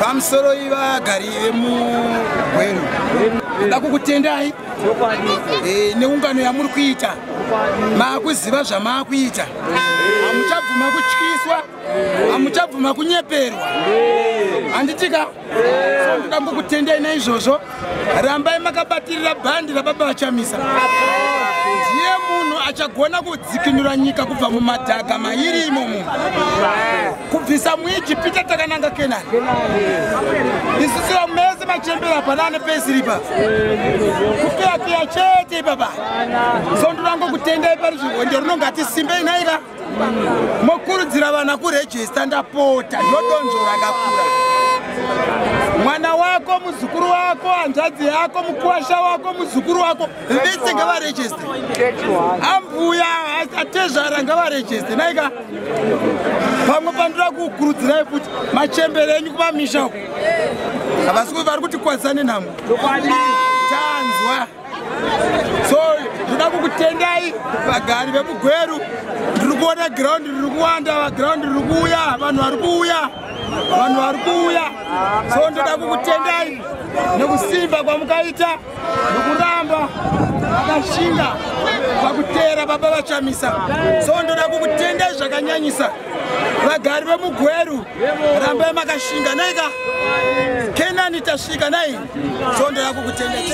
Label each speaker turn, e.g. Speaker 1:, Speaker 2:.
Speaker 1: pamusoro ivagari vemugweru ndoda kukutendai neungano yamuri kuita maakuziva zvamaakuita hamuchabvuma kutyiswa hamuchabvuma kunyeperwa handitika ndoda kukutendai naizvozvo rambai makabatirira bhandi rababa vachamisa ndiye munhu achagona kudzikinura nyika kubva mumadhaga mairi imomo kubvisa muijipita takananga kenani isusu mese machembera panane pesiripa kupiyapiya chete ipapa so ndoda kukutendai parizvihondo rinongati simbei naika mokurudzira vana kurejista ndapota ndodonzvo rakakura mwana wako muzukuru wako hanzvadzi yako mukuwasha wako muzukuru wako vese ngavarejiste ambuya atezvara ngavarejiste naika pamwe pandoda kukurudzirai kuti machembere enyu kumamisha uko havasi vari kuti kwadzane nhamo tanzwa so ndoda kukutendai vagari vemugweru ndiri kuona giraundi riri kuwanda vagiraundi riri kuuya vanhu vari kuuya so ndoda kukutendai nekusimba kwamukaita nekuramba vakashinga pakuteera baba vachamisa so ndoda kukutendai zvakanyanyisa vagari vemugweru rambai makashinga naika kenani tasvika nai so ndoda kukutendai